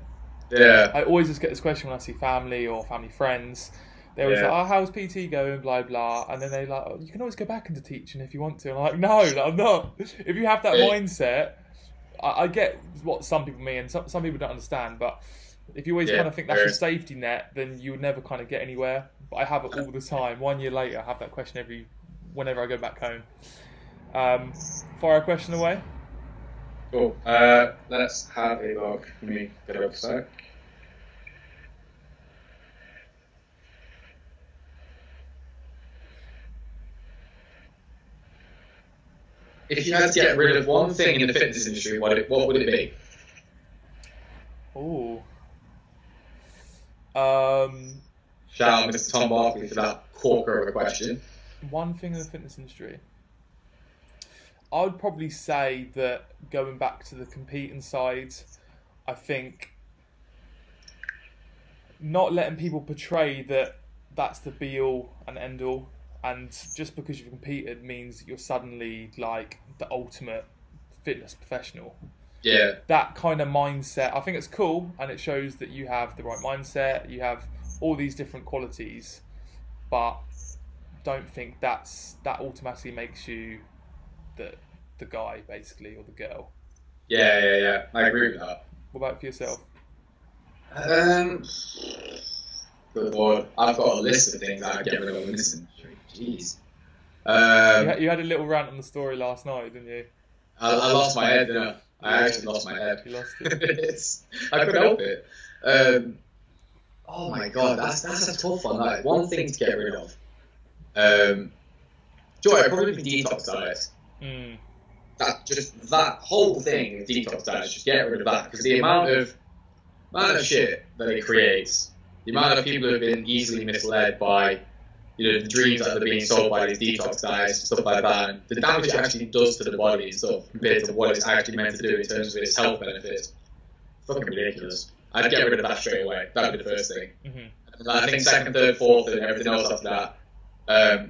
Yeah. I always just get this question when I see family or family friends. They're always like, "Oh, how's PT going?" Blah blah, and then they like, "Oh, you can always go back into teaching if you want to." And I'm like, "No, I'm not." If you have that mindset, I get what some people mean, and some people don't understand. But if you always kind of think that's your safety net, then you would never kind of get anywhere. But I have it all the time. 1 year later, I have that question whenever I go back home. Fire a question away. Cool. Let's have a look. Let me get it up a sec. If you had to get rid of one thing in the fitness industry, what would it be? Oh. Shout out Mr. Tom Barkley for that corker of a question. One thing in the fitness industry. I would probably say that going back to the competing side, I think not letting people portray that that's the be all and end all, and just because you've competed means you're suddenly like the ultimate fitness professional. Yeah. That kind of mindset, I think it's cool, and it shows that you have the right mindset, you have all these different qualities, but don't think that automatically makes you the guy, basically, or the girl. Yeah. I agree with that. What about for yourself? Good lord, I've got a list of things I'd get rid of in this industry. Jeez. You had a little rant on the story last night, didn't you? I lost my head, didn't I? I actually lost my head. You lost it. I couldn't help it. Oh my god, that's a tough one. Like, one thing to get rid of. Joy, it'd probably be detox diets. That whole thing of detox diets, just get rid of that, because the amount of shit that it creates, the amount of people who have been easily misled by, the dreams that are being sold by these detox diets and stuff like that, and the damage it actually does to the body and stuff compared to what it's actually meant to do in terms of its health benefits. Fucking ridiculous. I'd get rid of that straight away. That'd be the first thing. And I think second, third, fourth, and everything else after that.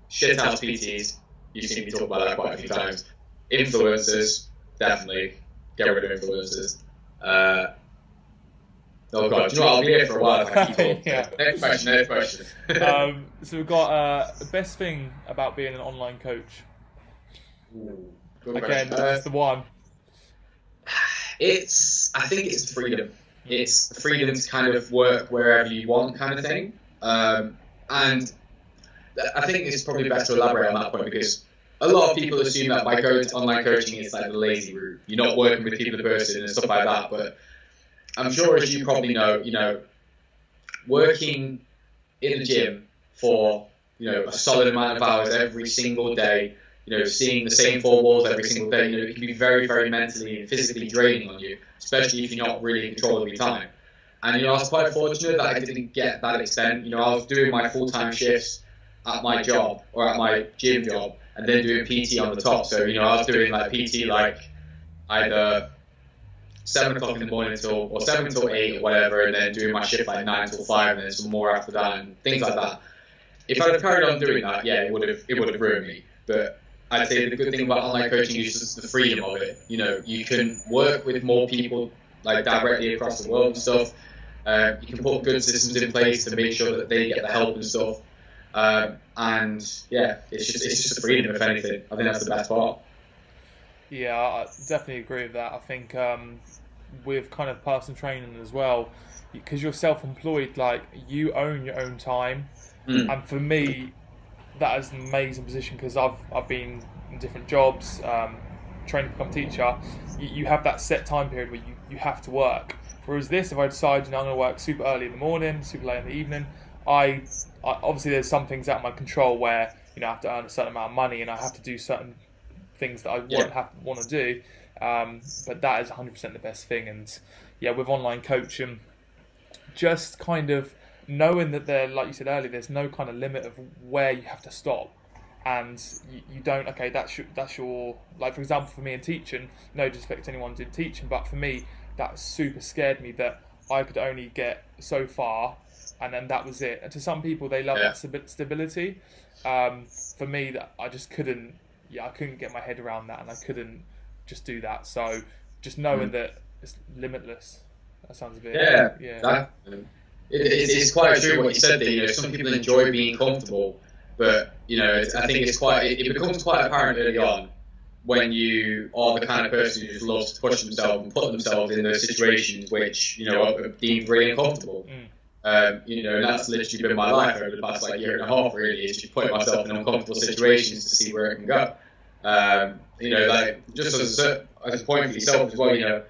Shit house PTs. You've seen me talk about that quite a few times. Influencers, definitely get rid of influencers. Oh god, do you know what? I'll be here for a while if I keep talking. Yeah. Next question. So we've got the best thing about being an online coach. Ooh, good Again, question. that's the one. I think it's the freedom. It's the freedom to kind of work wherever you want, kind of thing. And I think it's probably best to elaborate on that point, because a lot of people assume that by going to online coaching, it's like the lazy route. You're not working with people in person and stuff like that. But I'm sure, as you probably know, working in the gym for a solid amount of hours every single day, seeing the same four walls every single day, it can be very, very mentally and physically draining on you, especially if you're not really in control of your time. And I was quite fortunate that I didn't get that extent. I was doing my full-time shifts at my job or at my gym job, and then doing PT on the top. So I was doing like PT like either 7 o'clock in the morning or 7 till 8 or whatever, and then doing my shift like 9 till 5, and then some more after that and things like that. If I'd have carried on doing that, yeah, it would have ruined me. But I'd say the good thing about online coaching is just the freedom of it. You can work with more people like directly across the world and stuff. You can put good systems in place to make sure that they get the help and stuff. And yeah, it's just the freedom, if anything. I think that's the best part. Yeah, I definitely agree with that. I think with kind of personal training as well, because you're self-employed, like you own your own time. And for me, that is an amazing position, because I've been in different jobs, training to become a teacher. You have that set time period where you have to work. Whereas this, if I decide I'm going to work super early in the morning, super late in the evening, I obviously there's some things out of my control where I have to earn a certain amount of money and I have to do certain things that I want to do. But that is 100% the best thing. And yeah, with online coaching, just kind of knowing that there, like you said earlier, there's no kind of limit of where you have to stop, and you don't. Okay, that's your like, for example, for me in teaching, no disrespect to anyone doing teaching, but for me, that super scared me that I could only get so far, and then that was it. And to some people, they love that stability. For me, that I just couldn't. Yeah, I couldn't get my head around that, and I couldn't just do that. So just knowing that it's limitless. That sounds a bit. Exactly. It's quite true what you said there. You know, some people enjoy being comfortable, but you know, I think it becomes quite apparent early on when you are the kind of person who just loves to push themselves and put themselves in those situations which, you know, are deemed really uncomfortable. You know, and that's literally been my life over the past like year and a half, really, is just putting myself in uncomfortable situations to see where it can go. You know, like just as a point for yourself as well, you know,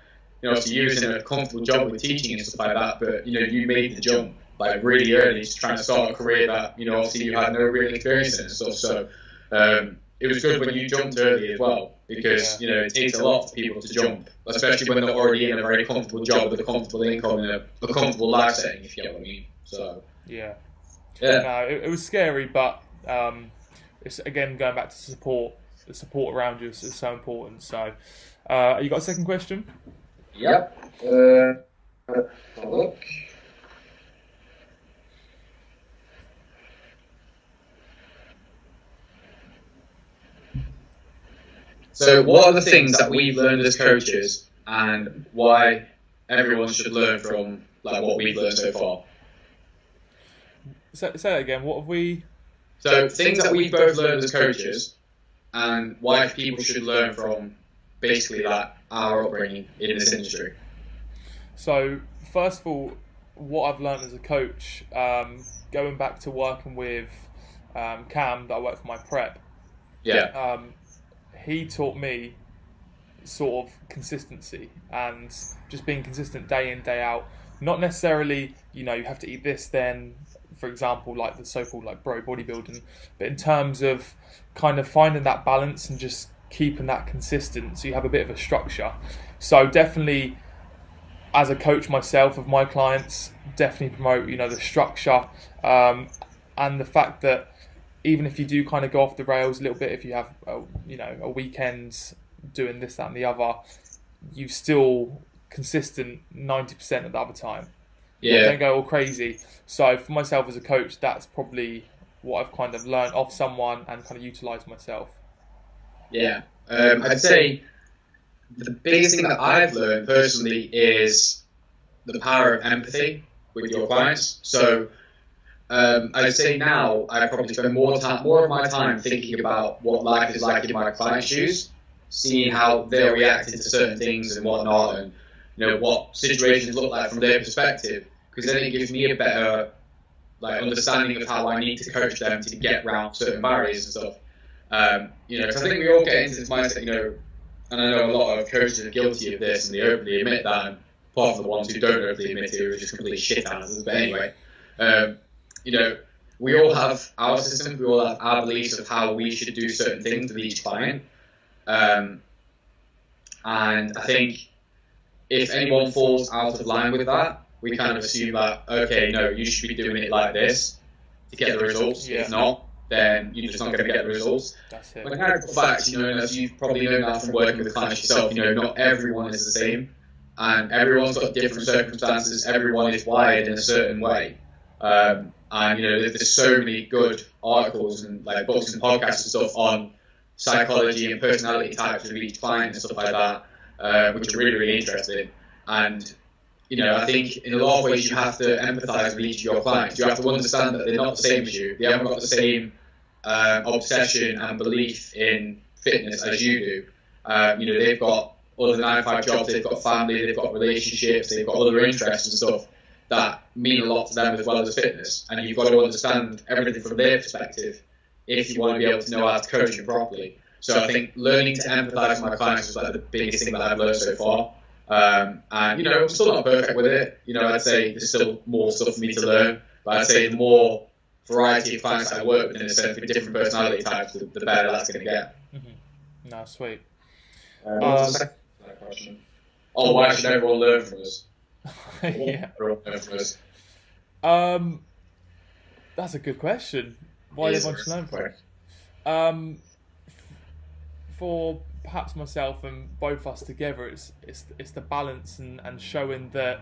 obviously you was in a comfortable job with teaching and stuff like that, but you know, you made the jump like really early, just trying to start a career that, you know, obviously you had no real experience in and stuff. So it was good when you jumped early as well, because you know, it takes a lot for people to jump, especially when they're already in a very comfortable job with a comfortable income and a comfortable life setting, if you get what I mean. So no, it was scary, but it's again going back to support. The support around you is so important. So, you got a second question? Yep. Have a look. So, what are the things that we've learned as coaches, and why everyone should learn from like what we've learned so far? Say that again. What have we? So, things that we've both learned as coaches, and why people should learn from basically like our upbringing in this industry. So, first of all, what I've learned as a coach, going back to working with Cam, that I work for my prep. Yeah. He taught me sort of consistency and just being consistent day in, day out. Not necessarily, you know, you have to eat this then, for example, like the so-called like bro bodybuilding, but in terms of kind of finding that balance and just keeping that consistent so you have a bit of a structure. So definitely, as a coach myself of my clients, definitely promote, you know, the structure and the fact that even if you do kind of go off the rails a little bit, if you have, you know, a weekend doing this, that and the other, you still consistent 90% of the other time. Yeah. Don't go all crazy. So for myself as a coach, that's probably what I've kind of learned off someone and kind of utilised myself. Yeah. I'd say the biggest thing that I've learned personally is the power of empathy with your clients. So I'd say now I probably spend more of my time thinking about what life is like in my clients' shoes, seeing how they're reacting to certain things and whatnot, and you know what situations look like from their perspective, because then it gives me a better like understanding of how I need to coach them to get around certain barriers and stuff. You know, because I think we all get into this mindset, you know, and I know a lot of coaches are guilty of this and they openly admit that, and apart from the ones who don't openly admit it, who are just complete shit answers. But anyway, you know, we all have our system, we all have our beliefs of how we should do certain things with each client. And I think if anyone falls out of line with that, we kind of assume that, okay, no, you should be doing it like this to get the results. Yeah. If not, then you're just not going to get the results. That's it. When in actual fact, you know, as you've probably known now from working with clients yourself, you know, not everyone is the same, and everyone's got different circumstances. Everyone is wired in a certain way, and you know, there's so many good articles and like books and podcasts and stuff on psychology and personality types of each client and stuff like that, which are really, really interesting. And you know, I think in a lot of ways you have to empathise with each of your clients. You have to understand that they're not the same as you. They haven't got the same obsession and belief in fitness as you do. You know, they've got other 9-to-5 jobs, they've got family, they've got relationships, they've got other interests and stuff that mean a lot to them as well as fitness. And you've got to understand everything from their perspective if you want to be able to know how to coach them properly. So I think learning to empathise with my clients is like the biggest thing that I've learned so far. And you know, I'm still not perfect with it. You know, I'd say there's still more stuff for me to learn, but I'd say the more variety of clients I work with in a sense with different personality types, the better that's going to get. Mm-hmm. No, sweet. What was the second question? Oh, why should everyone learn from us? Yeah. Everyone learn from us. That's a good question. Why everyone should learn from us? For perhaps myself and both us together, it's the balance and showing that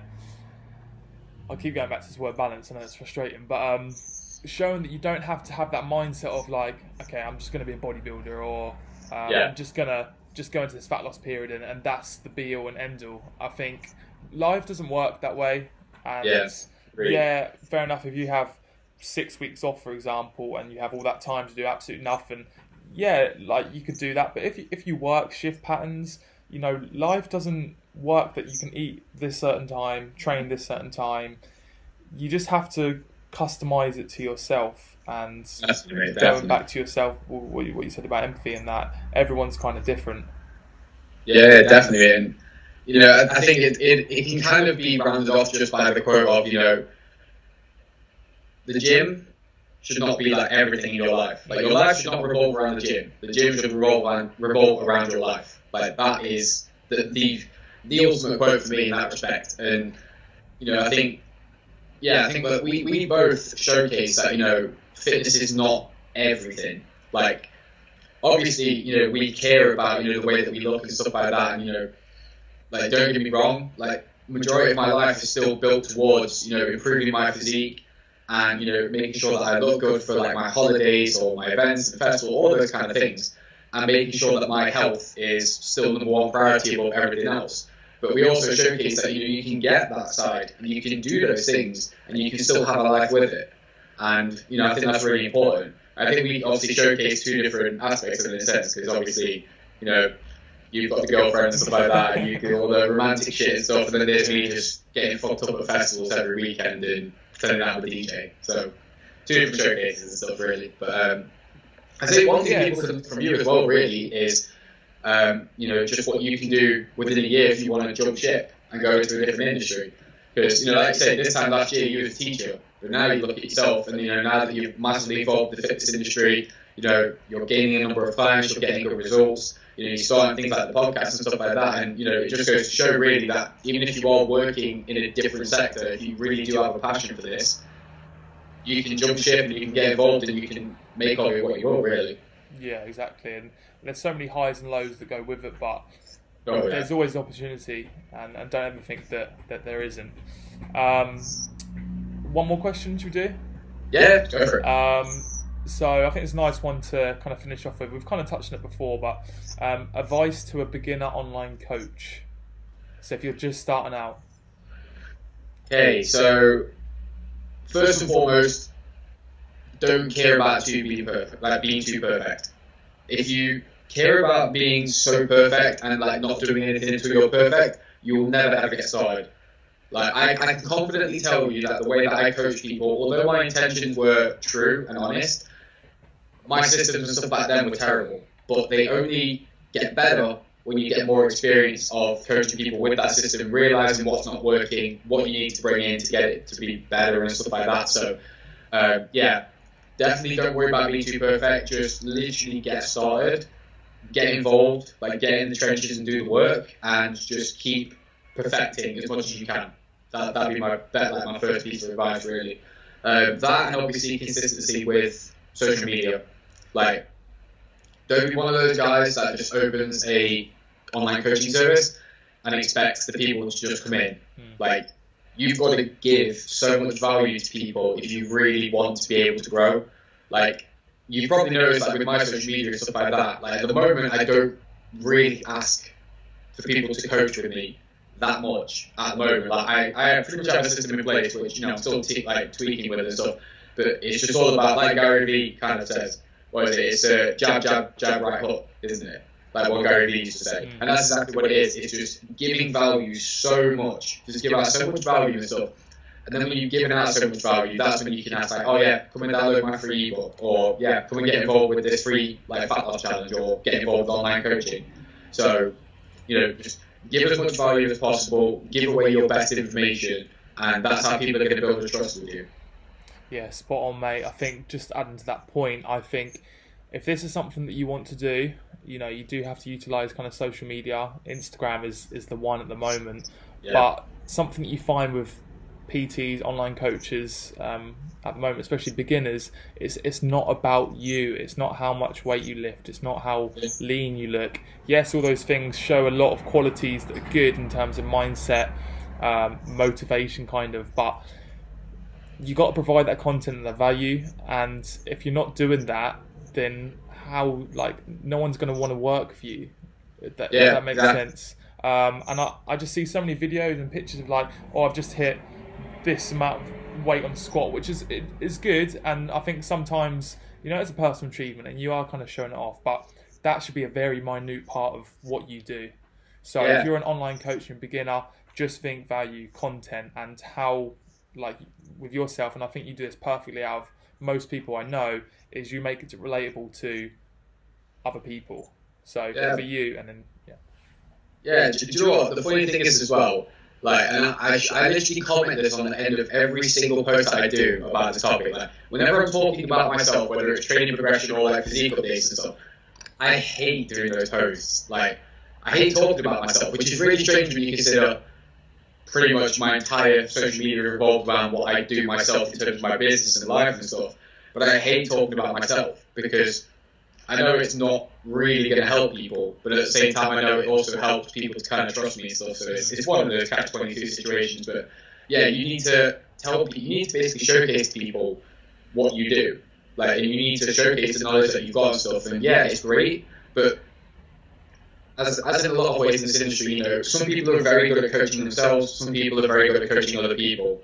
I keep going back to this word balance. I know it's frustrating, but showing that you don't have to have that mindset of like, okay, I'm just going to be a bodybuilder, or I'm just gonna go into this fat loss period, and that's the be all and end all. I think life doesn't work that way, and yeah, fair enough. If you have 6 weeks off, for example, and you have all that time to do absolutely nothing, yeah, like you could do that. But if you work shift patterns, you know, life doesn't work that you can eat this certain time, train this certain time. You just have to customize it to yourself, and going back to yourself, what you said about empathy and that, everyone's kind of different. Yeah, definitely. And you know, I think it can kind of be rounded off just by the quote of, you know, the gym should not be like everything in your life. Like, your life should not revolve around the gym. The gym should revolve around your life. Like, that is the ultimate quote for me in that respect. And you know, I think that we both showcase that, you know, fitness is not everything. Like, obviously, you know, we care about, you know, the way that we look and stuff like that. And, you know, like, don't get me wrong, like, majority of my life is still built towards, you know, improving my physique and, you know, making sure that I look good for like my holidays or my events and festivals, all those kind of things, and making sure that my health is still number one priority above everything else. But we also showcase that, you know, you can get that side and you can do those things and you can still have a life with it. And, you know, I think that's really important. I think we obviously showcase two different aspects of it in a sense, because obviously, you know, you've got the girlfriend and stuff like that, and you do all the romantic shit and stuff, and then there's me just getting fucked up at festivals every weekend and pretending that I'm a DJ. So, two different showcases and stuff, really. But I think one thing people can from you as well, really, is you know, just what you can do within a year if you want to jump ship and go into a different industry. Because, you know, like I said, this time last year you were a teacher, but now you look at yourself, and, you know, now that you've massively evolved the fitness industry, you know, you're gaining a number of clients, you're getting good results, you know, you're starting things like the podcast and stuff like that, and, you know, it just goes to show really that even if you are working in a different sector, if you really do have a passion for this, you can jump ship and you can get involved and you can make of it what you want, really. Yeah, exactly. And there's so many highs and lows that go with it, but there's always an opportunity, and don't ever think that there isn't. One more question should we do? Yeah, go for it. So I think it's a nice one to kind of finish off with. We've kind of touched on it before, but advice to a beginner online coach. So if you're just starting out. Okay, so first and foremost, don't care about being too perfect. If you care about being so perfect and like not doing anything until you're perfect, you'll never ever get started. Like, I can confidently tell you that the way that I coach people, although my intentions were true and honest, my systems and stuff back then were terrible. But they only get better when you get more experience of coaching people with that system, realizing what's not working, what you need to bring in to get it to be better and stuff like that. So, yeah, definitely don't worry about being too perfect. Just literally get started, get involved, like get in the trenches and do the work, and just keep perfecting as much as you can. That'd be my first piece of advice, really. That, and obviously consistency with social media. Like, don't be one of those guys that just opens a online coaching service and expects the people to just come in. Like, you've got to give so much value to people if you really want to be able to grow. Like, you probably noticed, like, with my social media and stuff like that, like, at the moment, I don't really ask for people to coach with me that much at the moment. Like, I pretty much have a system in place, which, you know, I'm still tweaking with and stuff, but it's just all about, like Gary Vee kind of says, what is it? It's a jab, jab, jab, right hook, isn't it? Like what Gary Vee used to say. And that's exactly what it is. It's just giving value so much. Just give out so much value and stuff. And then when you've given out so much value, that's when you can ask, like, oh yeah, come and download my free ebook, or yeah, come and get involved with this free like fat loss challenge, or get involved with online coaching. So, you know, just give as much value as possible, give away your best information, and that's how people are going to build a trust with you. Yeah, spot on, mate. I think just adding to that point, I think if this is something that you want to do, you know, you do have to utilize kind of social media. Instagram is the one at the moment, but something that you find with PTs, online coaches at the moment, especially beginners, it's not about you. It's not how much weight you lift. It's not how lean you look. Yes, all those things show a lot of qualities that are good in terms of mindset motivation kind of, but you got to provide that content and the value, and if you're not doing that, then how, like, no one's going to want to work for you, if that makes sense. And I just see so many videos and pictures of like, oh, I've just hit this amount of weight on squat, which is good, and I think sometimes, you know, it's a personal achievement and you are kind of showing it off, but that should be a very minute part of what you do. So if you're an online coach and beginner, just think value, content, and how, like with yourself, and I think you do this perfectly out of most people I know, is you make it relatable to other people. So for you, and then do you know what? The funny thing is as well, like, and I literally comment this on the end of every single post I do about the topic. Like, whenever I'm talking about myself, whether it's training progression or like physique updates and stuff, I hate doing those posts. Like, I hate talking about myself, which is really strange when you consider pretty much my entire social media revolved around what I do myself in terms of my business and life and stuff. But I hate talking about myself because I know it's not really going to help people, but at the same time, I know it also helps people to kind of trust me and stuff. So it's one of those catch-22 situations. But yeah, you need to tell people, you need to basically showcase to people what you do, like, and you need to showcase the knowledge that you've got and stuff. And yeah, it's great, but as in a lot of ways in this industry, you know, some people are very good at coaching themselves, some people are very good at coaching other people,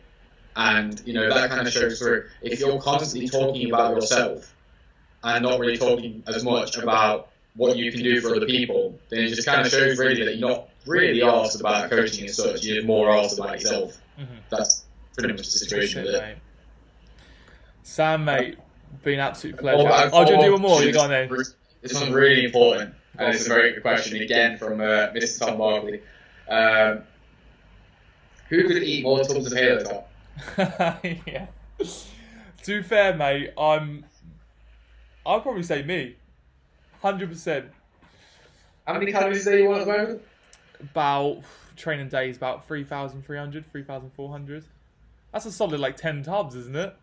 and you know that kind of shows through. If you're constantly talking about yourself and not really talking as much about what you can do for other people, then it just kind of shows really that you're not really asked about coaching and such. You're more asked about yourself. That's pretty much the situation with it. Sam, mate, been an absolute pleasure. I'll do one more. You go on then. This one's really important, and it's a very good question again from Mr. Tom Barkley. Who could eat more tubs of Halo Top? Yeah. To be fair, mate, I'll probably say me. 100%. How many calories do you want at the moment? About, training days, about 3,300, 3,400. That's a solid like 10 tubs, isn't it?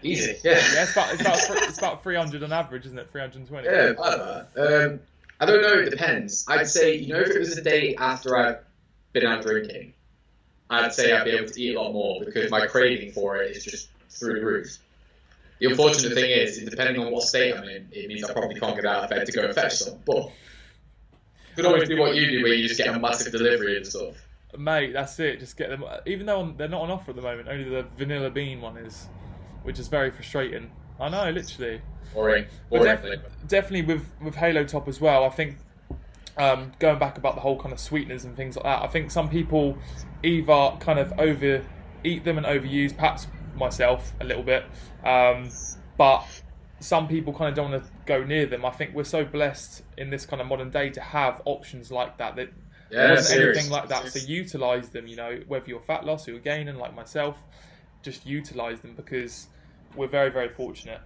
Easy, yeah. Yeah, it's about 300 on average, isn't it? 320. Yeah, about that. I don't know, it depends. I'd say, you know, if it was a day after I've been out drinking, I'd say I'd be able to eat a lot more because my craving for it is just through the roof. The unfortunate thing is, depending on what state I'm in, it means I probably can't get out of bed to go and fetch some. But you could always do what you do, where you just get a massive delivery and stuff. Mate, that's it. Just get them. Even though they're not on offer at the moment, only the vanilla bean one is, which is very frustrating. I know, literally. Boring. Definitely with Halo Top as well. I think going back about the whole kind of sweeteners and things like that, I think some people either kind of overeat them and overuse, perhaps myself a little bit, but some people kind of don't want to go near them. I think we're so blessed in this kind of modern day to have options like that there wasn't anything like that. So utilize them, you know, whether you're fat loss or you're gaining like myself, just utilize them because we're very, very fortunate.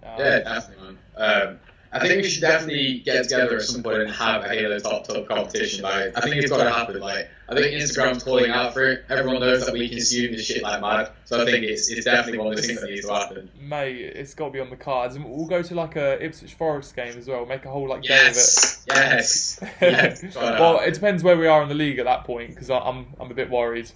Yeah, definitely, man. I think we should definitely get together at some point and have a Halo Top competition. Like, I think it's got to happen. Like, I think Instagram's calling out for it. Everyone knows that we consume this shit like mad. So I think it's definitely one of those things that needs to happen. Mate, it's got to be on the cards. And we'll go to like a Ipswich Forest game as well. Make a whole like day of it. Yes. Well, it depends where we are in the league at that point because I'm a bit worried.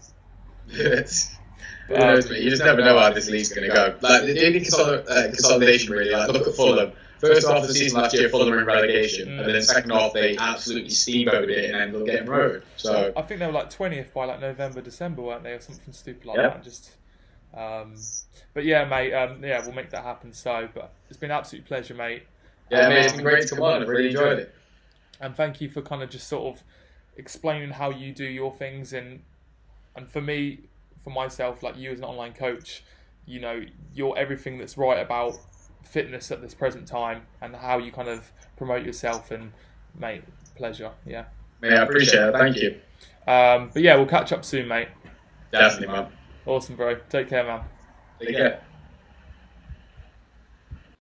Who knows, mate? You just never know how this league's going to go. Like, the only consolidation really, like, look at Fulham. First half of the season last year, Fulham were in relegation, and then second half they absolutely steamboated it and ended up getting promoted. So I think they were like 20th by like November, December, weren't they, or something stupid like that? Just, but yeah, mate. Yeah, we'll make that happen. So, but it's been an absolute pleasure, mate. Yeah, mate, it's been great to come on. I've really enjoyed it. And thank you for kind of just sort of explaining how you do your things, and for me, for myself, like you as an online coach, you know, you're everything that's right about fitness at this present time and how you kind of promote yourself. And mate, pleasure. Yeah, I appreciate it. Thank you. But yeah, we'll catch up soon, mate. Definitely, man. Awesome, bro. Take care, man. Take care.